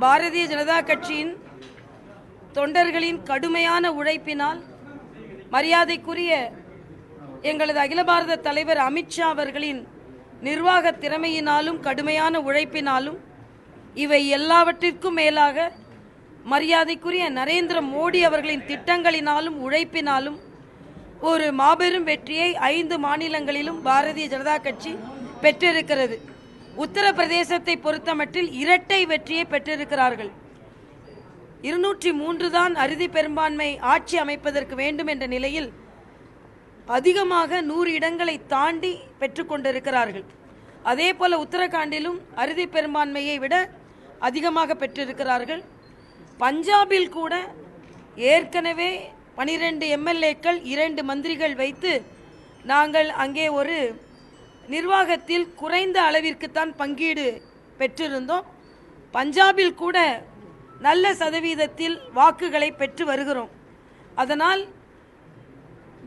பாரதிய ஜனதா கட்சியின் தொண்டர்களின் கடுமையான உழைப்பினால் மரியாதைக்குரிய எங்களது அகில பாரத தலைவர் அமித்ஷா அவர்களின் நிர்வாக திறமையினாலும் கடுமையான உழைப்பினாலும் இவை எல்லாவற்றிற்கும் மேலாக மரியாதைக்குரிய நரேந்திர மோடி அவர்களின் திட்டங்களினாலும் உழைப்பினாலும் ஒரு மாபெரும் வெற்றியை 5 மாநிலங்களிலும் பாரதிய ஜனதா கட்சி பெற்றிருக்கிறது. உத்தரப்பிரதேசத்தை பொறுத்தமட்டில் இரட்டை வெற்றியை பெற்றிருக்கிறார்கள். 203 தான் அறுதி பெரும்பான்மை ஆட்சி அமைப்பதற்கு வேண்டும் என்ற நிலையில் அதிகமாக 100 இடங்களை தாண்டி பெற்றுக்கொண்டிருக்கிறார்கள். அதே போல உத்தரகாண்டிலும் அறுதி பெரும்பான்மையை விட அதிகமாக பெற்றிருக்கிறார்கள். பஞ்சாபில் கூட ஏற்கனவே 12 எம்எல்ஏக்கள் 2 மந்திரிகள் வைத்து நாங்கள் அங்கே ஒரு நிர்வாகத்தில் குறைந்த அளவிற்குத்தான் பங்கீடு பெற்றிருந்தோம். பஞ்சாபில் கூட நல்ல சதவீதத்தில் வாக்குகளை பெற்று வருகிறோம். அதனால்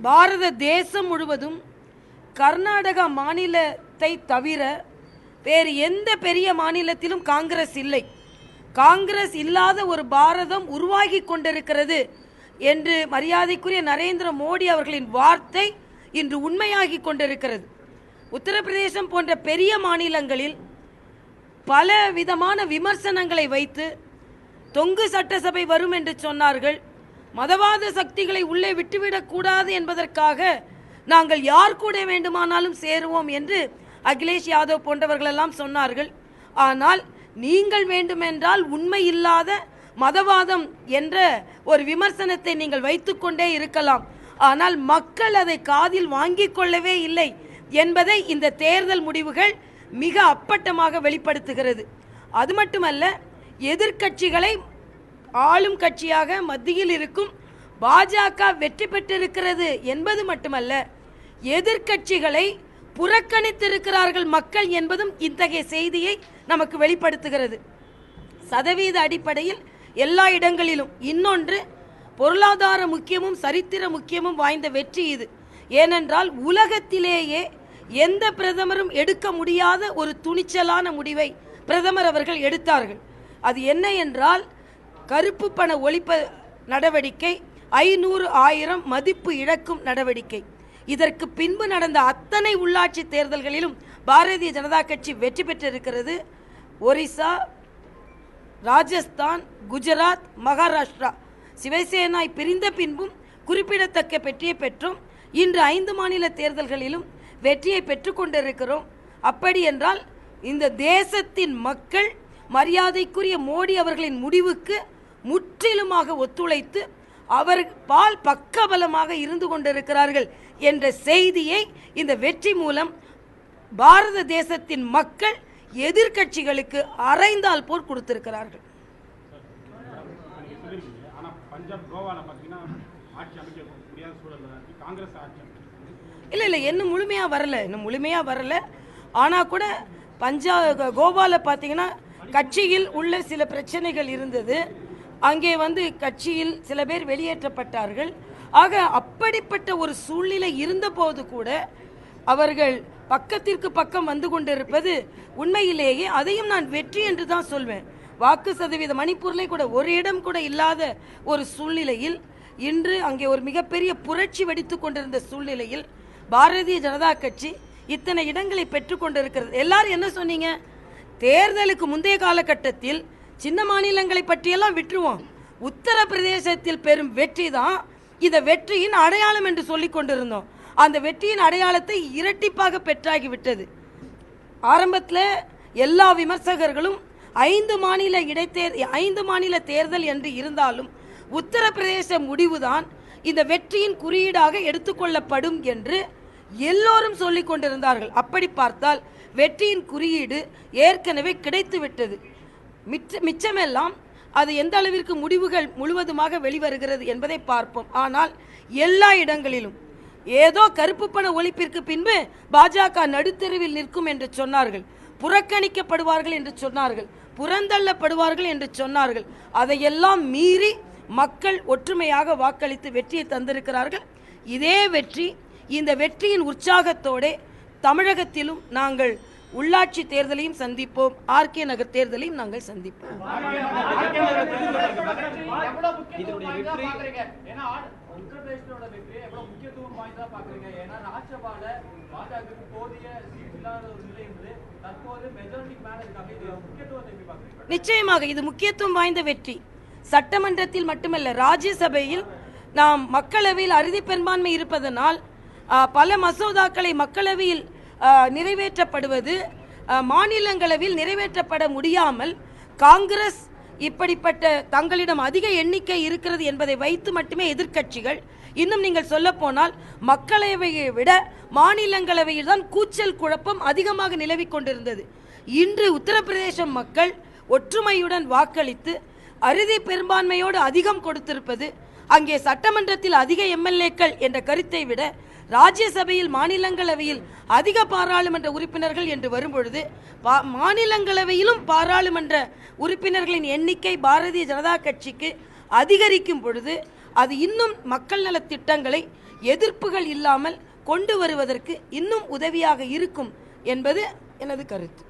பாரத தேசம் முழுவதும் கர்நாடகா மாநிலத்தை தவிர வேறு எந்த பெரிய மாநிலத்திலும் காங்கிரஸ் இல்லை. காங்கிரஸ் இல்லாத ஒரு பாரதம் உருவாகி கொண்டிருக்கிறது என்று மரியாதைக்குரிய நரேந்திர மோடி அவர்களின் வார்த்தை இன்று உண்மையாகி கொண்டிருக்கிறது. உத்தரப்பிரதேசம் போன்ற பெரிய மாநிலங்களில் பல விதமான விமர்சனங்களை வைத்து தொங்கு சட்டசபை வரும் என்று சொன்னார்கள். மதவாத சக்திகளை உள்ளே விட்டுவிடக்கூடாது என்பதற்காக நாங்கள் யார் கூட வேண்டுமானாலும் சேருவோம் என்று அகிலேஷ் யாதவ் போன்றவர்களெல்லாம் சொன்னார்கள். ஆனால் நீங்கள் வேண்டுமென்றால் உண்மை இல்லாத மதவாதம் என்ற ஒரு விமர்சனத்தை நீங்கள் வைத்துக்கொண்டே இருக்கலாம். ஆனால் மக்கள் அதை காதில் வாங்கிக் கொள்ளவே இல்லை என்பதை இந்த தேர்தல் முடிவுகள் மிக அப்பட்டமாக வெளிப்படுத்துகிறது. அது மட்டுமல்ல, எதிர்க்கட்சிகளை ஆளும் கட்சியாக மத்தியில் இருக்கும் பாஜக வெற்றி பெற்றிருக்கிறது என்பது மட்டுமல்ல, எதிர்க்கட்சிகளை புறக்கணித்திருக்கிறார்கள் மக்கள் என்பதும் இத்தகைய செய்தியை நமக்கு வெளிப்படுத்துகிறது. சதவீத அடிப்படையில் எல்லா இடங்களிலும். இன்னொன்று, பொருளாதார முக்கியமும் சரித்திர முக்கியமும் வாய்ந்த வெற்றி இது. ஏனென்றால் உலகத்திலேயே எந்த பிரதமரும் எடுக்க முடியாத ஒரு துணிச்சலான முடிவை பிரதமர் அவர்கள் எடுத்தார்கள். அது என்ன என்றால், கருப்பு பண ஒழிப்பு நடவடிக்கை, 500,000 மதிப்பு இழக்கும் நடவடிக்கை. இதற்கு பின்பு நடந்த அத்தனை உள்ளாட்சி தேர்தல்களிலும் பாரதிய ஜனதா கட்சி வெற்றி பெற்றிருக்கிறது. ஒரிசா, ராஜஸ்தான், குஜராத், மகாராஷ்டிரா சிவசேனாய் பிரிந்த பின்பும் குறிப்பிடத்தக்க வெற்றியை பெற்றோம். இன்று 5 மாநில தேர்தல்களிலும் வெற்றியை பெற்றுக்கொண்டிருக்கிறோம். அப்படி என்றால் இந்த தேசத்தின் மக்கள் மரியாதைக்குரிய மோடி அவர்களின் முடிவுக்கு முற்றிலுமாக ஒத்துழைத்து அவர் பால் பக்கபலமாக இருந்து கொண்டிருக்கிறார்கள் என்ற செய்தியை இந்த வெற்றி மூலம் பாரத தேசத்தின் மக்கள் எதிர்க்கட்சிகளுக்கு அரைந்தால் போல் கொடுத்திருக்கிறார்கள். இல்லை, இன்னும் முழுமையாக வரல. ஆனால் கூட கோவாவில் பார்த்தீங்கன்னா கட்சியில் உள்ள சில பிரச்சனைகள் இருந்தது. அங்கே கட்சியில் சில பேர் வெளியேற்றப்பட்டார்கள். ஆக அப்படிப்பட்ட ஒரு சூழ்நிலை இருந்தபோது கூட அவர்கள் பக்கத்திற்கு பக்கம் வந்து கொண்டிருப்பது உண்மையிலேயே அதையும் நான் வெற்றி என்று தான் சொல்வேன். வாக்கு சதவீத மணிப்பூரில் கூட ஒரு இடம் கூட இல்லாத ஒரு சூழ்நிலையில் இன்று அங்கே ஒரு மிகப்பெரிய புரட்சி வெடித்து கொண்டிருந்த சூழ்நிலையில் பாரதிய ஜனதா கட்சி இத்தனை இடங்களை பெற்றுக்கொண்டிருக்கிறது. எல்லாரும் என்ன சொன்னீங்க? தேர்தலுக்கு முந்தைய காலகட்டத்தில் சின்ன மாநிலங்களை பற்றியெல்லாம் விட்டுருவோம், உத்தரப்பிரதேசத்தில் பெரும் வெற்றி தான் இந்த வெற்றியின் அடையாளம் என்று சொல்லிக் கொண்டிருந்தோம். அந்த வெற்றியின் அடையாளத்தை இரட்டிப்பாக பெற்றாகிவிட்டது. ஆரம்பத்தில் எல்லா விமர்சகர்களும் 5 மாநில தேர்தல் என்று இருந்தாலும் உத்தரப்பிரதேச முடிவுதான் இந்த வெற்றியின் குறியீடாக எடுத்துக்கொள்ளப்படும் என்று எல்லோரும் சொல்லிக் கொண்டிருந்தார்கள். அப்படி பார்த்தால் வெற்றியின் குறியீடு ஏற்கனவே கிடைத்துவிட்டது. மிச்சமெல்லாம் அது எந்த அளவிற்கு முடிவுகள் முழுவதுமாக வெளிவருகிறது என்பதை பார்ப்போம். ஆனால் எல்லா இடங்களிலும் ஏதோ கருப்பு பண ஒழிப்பிற்கு பின்பு பாஜக நடுத்தெருவில் நிற்கும் என்று சொன்னார்கள், புறக்கணிக்கப்படுவார்கள் என்று சொன்னார்கள், புறந்தள்ளப்படுவார்கள் என்று சொன்னார்கள். அதையெல்லாம் மீறி மக்கள் ஒற்றுமையாக வாக்களித்து வெற்றியை தந்திருக்கிறார்கள். இதே வெற்றி, இந்த வெற்றியின் உற்சாகத்தோடு தமிழகத்திலும் நாங்கள் உள்ளாட்சி தேர்தலையும் சந்திப்போம், ஆர்கே நகர் தேர்தலையும் நாங்கள் சந்திப்போம். நிச்சயமாக இது முக்கியத்துவம் வாய்ந்த வெற்றி. சட்டமன்றத்தில் மட்டுமல்ல, ராஜ்யசபையில் நாம் மக்களவையில் அறுதி பெரும்பான்மை இருப்பதனால் பல மசோதாக்களை மக்களவையில் நிறைவேற்றப்படுவது மாநிலங்களவையில் நிறைவேற்றப்பட முடியாமல் காங்கிரஸ் இப்படிப்பட்ட தங்களிடம் அதிக எண்ணிக்கை இருக்கிறது என்பதை வைத்து மட்டுமே எதிர்க்கட்சிகள், இன்னும் நீங்கள் சொல்ல போனால் மக்களவையை விட மாநிலங்களவையில் தான் கூச்சல் குழப்பம் அதிகமாக நிலவிக் கொண்டிருந்தது. இன்று உத்தரப்பிரதேச மக்கள் ஒற்றுமையுடன் வாக்களித்து அறுதி பெரும்பான்மையோடு அதிகம் கொடுத்திருப்பது, அங்கே சட்டமன்றத்தில் அதிக எம்எல்ஏக்கள் என்ற கருத்தை விட ராஜ்யசபையில் மாநிலங்களவையில் அதிக பாராளுமன்ற உறுப்பினர்கள் என்று வரும்பொழுது மாநிலங்களவையிலும் பாராளுமன்ற உறுப்பினர்களின் எண்ணிக்கை பாரதிய ஜனதா கட்சிக்கு அதிகரிக்கும் பொழுது அது இன்னும் மக்கள் நல திட்டங்களை எதிர்ப்புகள் இல்லாமல் கொண்டு வருவதற்கு இன்னும் உதவியாக இருக்கும் என்பது எனது கருத்து.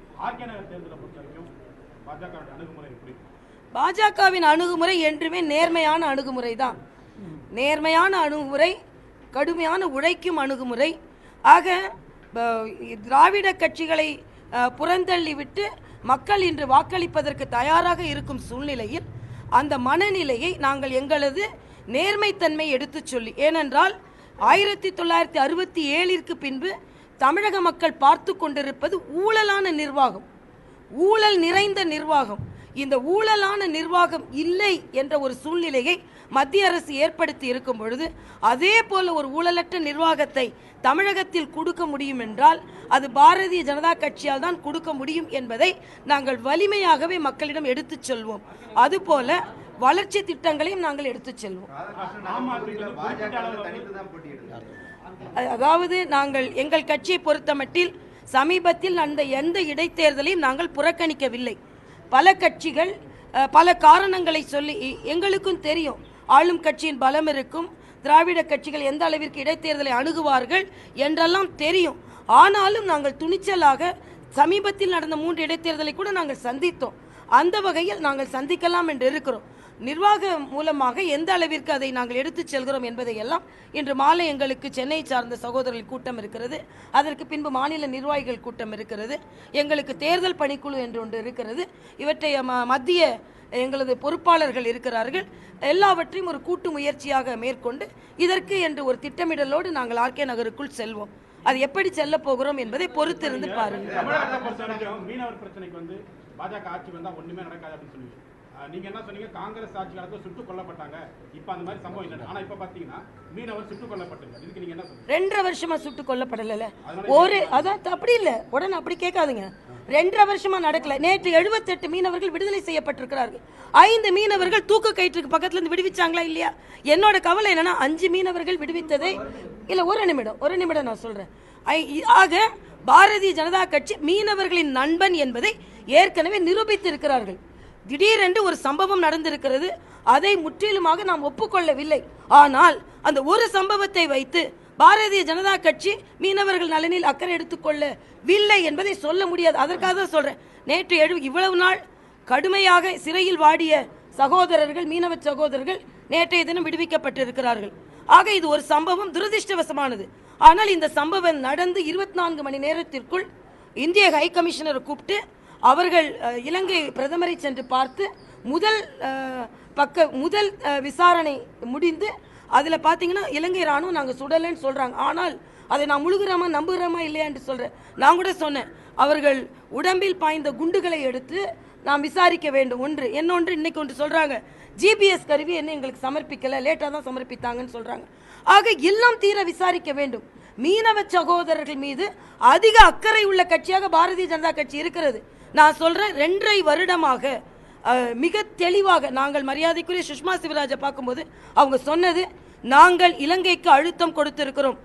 பாஜகவின் அணுகுமுறை என்றுமே நேர்மையான அணுகுமுறை தான். நேர்மையான அணுகுமுறை, கடுமையான உழைக்கும் அணுகுமுறை. ஆக திராவிட கட்சிகளை புறந்தள்ளிவிட்டு மக்கள் இன்று வாக்களிப்பதற்கு தயாராக இருக்கும் சூழ்நிலையில் அந்த மனநிலையை நாங்கள் எங்களது நேர்மைத்தன்மை எடுத்துச் சொல்லி, ஏனென்றால் 1967 பின்பு தமிழக மக்கள் பார்த்து கொண்டிருப்பது ஊழலான நிர்வாகம், ஊழல் நிறைந்த நிர்வாகம். இந்த ஊழலான நிர்வாகம் இல்லை என்ற ஒரு சூழ்நிலையை மத்திய அரசு ஏற்படுத்தி இருக்கும் பொழுது அதே போல ஒரு ஊழலற்ற நிர்வாகத்தை தமிழகத்தில் கொடுக்க முடியும் என்றால் அது பாரதிய ஜனதா கட்சியால் தான் கொடுக்க முடியும் என்பதை நாங்கள் வலிமையாகவே மக்களிடம் எடுத்துச் செல்வோம். அதுபோல வளர்ச்சி திட்டங்களையும் நாங்கள் எடுத்துச் செல்வோம். அதாவது நாங்கள் எங்கள் கட்சியை பொறுத்தமட்டில் சமீபத்தில் அந்த எந்த இடைத்தேர்தலையும் நாங்கள் புறக்கணிக்கவில்லை. பல கட்சிகள் பல காரணங்களை சொல்லி, எங்களுக்கும் தெரியும் ஆளும் கட்சியின் பலம் இருக்கும், திராவிட கட்சிகள் எந்த அளவிற்கு இடைத்தேர்தலை அணுகுவார்கள் என்றெல்லாம் தெரியும். ஆனாலும் நாங்கள் துணிச்சலாக சமீபத்தில் நடந்த 3 இடைத்தேர்தலை கூட நாங்கள் சந்தித்தோம். அந்த வகையில் நாங்கள் சந்திக்கலாம் என்று இருக்கிறோம். நிர்வாகம் மூலமாக எந்த அளவிற்கு அதை நாங்கள் எடுத்துச் செல்கிறோம் என்பதை எல்லாம் இன்று மாலை எங்களுக்கு சென்னை சார்ந்த சகோதரர்கள் கூட்டம் இருக்கிறது. அதற்கு பின்பு மாநில நிர்வாகிகள் கூட்டம் இருக்கிறது. எங்களுக்கு தேர்தல் பணிக்குழு என்று ஒன்று இருக்கிறது. இவற்றை மத்திய எங்களது பொறுப்பாளர்கள் இருக்கிறார்கள். எல்லாவற்றையும் ஒரு கூட்டு முயற்சியாக மேற்கொண்டு இதற்கு என்று ஒரு திட்டமிடலோடு நாங்கள் ஆர்கே நகருக்குள் செல்வோம். அது எப்படி செல்ல போகிறோம் என்பதை பொறுத்திருந்து பாருங்கள். பாஜக ஆட்சி வந்தா ஒண்ணுமே நடக்காது அப்படின்னு சொல்லி நீங்க என்ன சொன்னீங்க? காங்கிரஸ் ஆட்சியாளர்கள் சுட்டுக் கொல்லப்பட்டாங்க, இப்ப அந்த மாதிரி சம்பவம் இல்லை. ஆனா இப்ப பாத்தீங்கன்னா மீனவர் சுட்டுக் கொல்லப்பட்டிருக்காங்க. இதுக்கு நீங்க என்ன சொல்றீங்க? 2.5 வருஷமா சுட்டுக் கொல்லப்படல. அதான் அப்படி இல்ல, உடனே அப்படி கேட்காதுங்க. 2.5 வருஷமா நடக்கல. நேற்று 78 மீனவர்கள் விடுதலை செய்யப்பட்டிருக்கிறார்கள். 5 மீனவர்கள் தூக்கு கயிற்றுக்கு பக்கத்துல இருந்து விடுவிச்சாங்களா இல்லையா? என்னோட கவலை என்னன்னா 5 மீனவர்கள் விடுவித்ததை இல்ல. ஒரு நிமிடம் நான் சொல்றேன். ஆக பாரதிய ஜனதா கட்சி மீனவர்களின் நண்பன் என்பதை ஏற்கனவே நிரூபித்து இருக்கிறார்கள். திடீரென்று ஒரு சம்பவம் நடந்திருக்கிறது, அதை முற்றிலுமாக நாம் ஒப்புக்கொள்ளவில்லை. ஆனால் அந்த ஒரு சம்பவத்தை வைத்து பாரதிய ஜனதா கட்சி மீனவர்கள் நலனில் அக்கறை எடுத்துக்கொள்ளவில்லை என்பதை சொல்ல முடியாது. அதற்காக தான் சொல்றேன். நேற்று இவ்வளவு நாள் கடுமையாக சிறையில் வாடிய சகோதரர்கள், மீனவ சகோதரர்கள் நேற்றைய தினம் விடுவிக்கப்பட்டிருக்கிறார்கள். ஆக இது ஒரு சம்பவம் துரதிருஷ்டவசமானது. ஆனால் இந்த சம்பவம் நடந்து 24 மணி நேரத்திற்குள் இந்திய ஹை கமிஷனரை கூப்பிட்டு அவர்கள் இலங்கை பிரதமரை சென்று பார்த்து முதல் விசாரணை முடிந்து அதில் பார்த்தீங்கன்னா இலங்கை ராணுவம் நாங்கள் சுடலைன்னு சொல்கிறாங்க. ஆனால் அதை நான் முழுகிறோமா நம்புகிறோமா இல்லையா என்று சொல்கிறேன். நான் கூட சொன்னேன், அவர்கள் உடம்பில் பாய்ந்த குண்டுகளை எடுத்து நாம் விசாரிக்க வேண்டும். இன்னொன்று இன்னைக்கு ஒன்று சொல்கிறாங்க, ஜிபிஎஸ் கருவி என்ன எங்களுக்கு சமர்ப்பிக்கலை, லேட்டாக தான் சமர்ப்பித்தாங்கன்னு சொல்கிறாங்க. ஆக எல்லாம் தீர விசாரிக்க வேண்டும். மீனவ சகோதரர்கள் மீது அதிக அக்கறை உள்ள கட்சியாக பாரதிய ஜனதா கட்சி இருக்கிறது. நான் சொல்றேன், 2.5 வருடமாக மிக தெளிவாக நாங்கள் மரியாதைக்குரிய சுஷ்மா சிவராஜை பார்க்கும்போது அவங்க சொன்னது, நாங்கள் இலங்கைக்கு அழுத்தம் கொடுத்திருக்கிறோம்,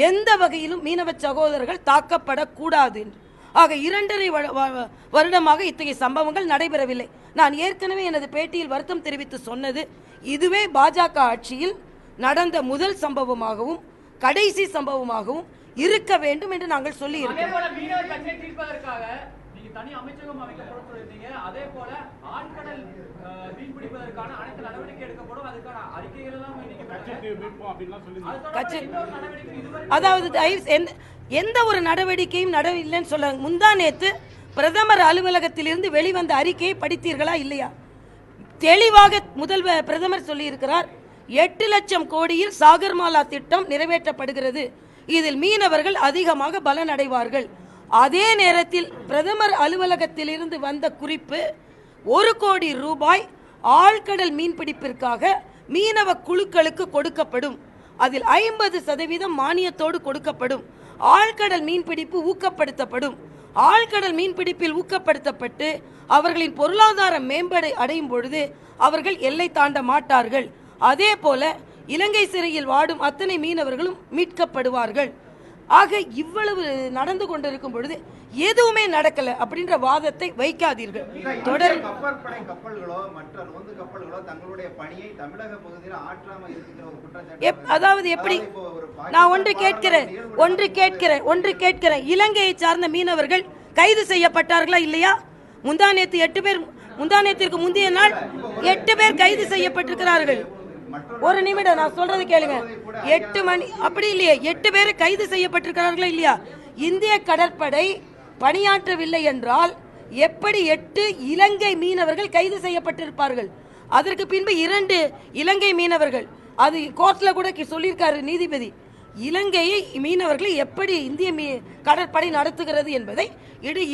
எந்த வகையிலும் மீனவ சகோதரர்கள் தாக்கப்படக்கூடாது என்று. ஆக 2.5 வருடமாக இத்தகைய சம்பவங்கள் நடைபெறவில்லை. நான் ஏற்கனவே எனது பேட்டியில் வருத்தம் தெரிவித்து சொன்னது, இதுவே பாஜக ஆட்சியில் நடந்த முதல் சம்பவமாகவும் கடைசி சம்பவமாகவும் இருக்க வேண்டும் என்று நாங்கள் சொல்லி இருக்கிறோம். அதேபோல மீனவர் பிரச்சனை தீர்ப்பதற்காக நீங்க தனி அமைச்சகம் அமைக்கப்பட்டிருந்தீங்க. அதே போல ஆழ்கடல் மீன் பிடிப்பதற்கான அனைத்து நடவடிக்கை எடுக்கப்படும். அதுக்கான அறிக்கைகள் எல்லாம் நீங்க கச்சத்தீவு மீட்போம் அப்படின்லாம் சொல்லியிருந்தீங்க. நடவடிக்கை இதுவரை அதாவது எந்த ஒரு நடவடிக்கையும் இல்லைன்னு சொல்ல. முந்தா நேத்து பிரதமர் அலுவலகத்திலிருந்து வெளிவந்த அறிக்கையை படித்தீர்களா இல்லையா? தெளிவாக பிரதமர் சொல்லி இருக்கிறார், 8 லட்சம் கோடியில் சாகர்மாலா திட்டம் நிறைவேற்றப்படுகிறது, இதில் மீனவர்கள் அதிகமாக பலனடைவார்கள். அதே நேரத்தில் பிரதமர் அலுவலகத்திலிருந்து வந்த குறிப்பு 1 கோடி ரூபாய் ஆழ்கடல் மீன்பிடிப்பிற்காக மீனவ குழுக்களுக்கு கொடுக்கப்படும், அதில் 50% மானியத்தோடு கொடுக்கப்படும், ஆழ்கடல் மீன்பிடிப்பு ஊக்கப்படுத்தப்படும், ஆழ்கடல் மீன்பிடிப்பில் ஊக்கப்படுத்தப்பட்டு அவர்களின் பொருளாதார மேம்பாடு அடையும் பொழுது அவர்கள் எல்லை தாண்ட மாட்டார்கள். அதே போல இலங்கை சிறையில் வாடும் அத்தனை மீனவர்களும் மீட்கப்படுவார்கள். ஆக இவ்வளவு நடந்து கொண்டிருக்கும் பொழுது எதுவுமே நடக்கல அப்படின்ற வாதத்தை வைக்காதீர்கள். தொடர் கப்பற்படை கப்பல்களோ மற்ற ரோந்து கப்பல்களோ தங்களுடைய பணியை தமிழக பகுதியில் ஆற்றாமல் இருக்கிற ஒரு குற்றச்சாட்டு. அதாவது எப்படி? நான் ஒன்று கேட்கிறேன். இலங்கையை சார்ந்த மீனவர்கள் கைது செய்யப்பட்டார்களா இல்லையா? முந்தானேத்திற்கு முந்தைய நாள் 8 பேர் கைது செய்யப்பட்டிருக்கிறார்கள். ஒரு நிமிடம், நான் சொல்றது கேளுங்க. 8 மணி அப்படி இல்லையே, 8 பேர் கைது செய்யப்பட்டிருக்கிறார்களா இல்லையா? இந்திய கடற்படை பணியாற்றவில்லை என்றால் எப்படி 8 இலங்கை மீனவர்கள் கைது செய்யப்பட்டிருப்பார்கள்? அதற்கு பின்பு 2 இலங்கை மீனவர்கள், அது கோர்ட்ல கூட சொல்லியிருக்காரு நீதிபதி, இலங்கையை மீனவர்களை எப்படி இந்திய கடற்படை நடத்துகிறது என்பதை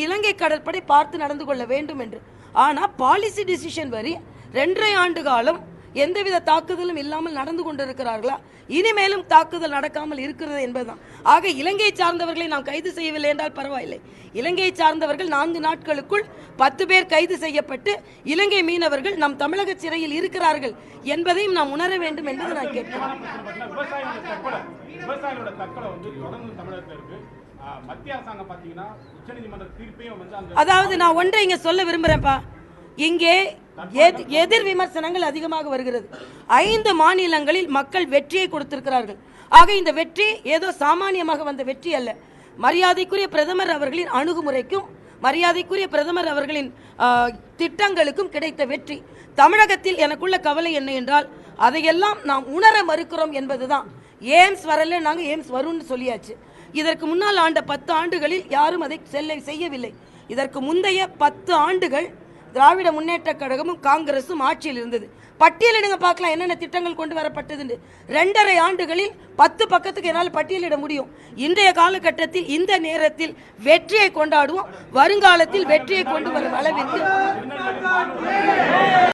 இலங்கை கடற்படை பார்த்து நடந்து கொள்ள வேண்டும் என்று. ஆனால் பாலிசி டிசிஷன் வரி 2.5 ஆண்டு காலம் எந்தவித தாக்குதலும் இல்லாமல் நடந்து கொண்டிருக்கிறார்களா? இனிமேலும் தாக்குதல் நடக்காமல் இருக்கிறது என்பதுதான். ஆக இலங்கை சார்ந்தவர்களை நாம் கைது செய்யவில்லை என்றால் பரவாயில்லை. இலங்கை சார்ந்தவர்கள் 4 நாட்களுக்குள் 10 பேர் கைது செய்யப்பட்டு இலங்கை மீனவர்கள் நம் தமிழக சிறையில் இருக்கிறார்கள் என்பதையும் நாம் உணர வேண்டும் என்பது நான் கேட்கிறேன். விவசாயிகளோட தற்கொலை வந்து தொடர்ந்து தமிழகத்தில் இருக்கு. மத்திய அரசாங்கம் பாத்தீங்கன்னா உச்சநீதிமன்ற தீர்ப்பையும் வந்து அதாவது நான் ஒன்றை இங்க சொல்ல விரும்புறேன்ப்பா, இங்கே எதிர் விமர்சனங்கள் அதிகமாக வருகிறது. 5 மாநிலங்களில் மக்கள் வெற்றியை கொடுத்திருக்கிறார்கள். ஆக இந்த வெற்றி ஏதோ சாமானியமாக வந்த வெற்றி அல்ல. மரியாதைக்குரிய பிரதமர் அவர்களின் அணுகுமுறைக்கும் மரியாதைக்குரிய பிரதமர் அவர்களின் திட்டங்களுக்கும் கிடைத்த வெற்றி. தமிழகத்தில் எனக்குள்ள கவலை என்ன என்றால் அதையெல்லாம் நாம் உணர மறுக்கிறோம் என்பதுதான். எய்ம்ஸ் வரல, நாங்கள் எய்ம்ஸ் வரும்னு சொல்லியாச்சு. இதற்கு முன்னால் ஆண்ட 10 ஆண்டுகளில் யாரும் அதை செய்யவில்லை. இதற்கு முந்தைய 10 ஆண்டுகள் திராவிட முன்னேற்ற கழகமும் காங்கிரசும் ஆட்சியில் இருந்தது. பட்டியலிடுங்க பார்க்கலாம் என்னென்ன திட்டங்கள் கொண்டு வரப்பட்டது. 2.5 ஆண்டுகளில் 10 பக்கத்துக்கு என்னால் பட்டியலிட முடியும். இன்றைய காலகட்டத்தில் இந்த நேரத்தில் வெற்றியை கொண்டாடுவோம். வருங்காலத்தில் வெற்றியை கொண்டு வரும் அளவிற்கு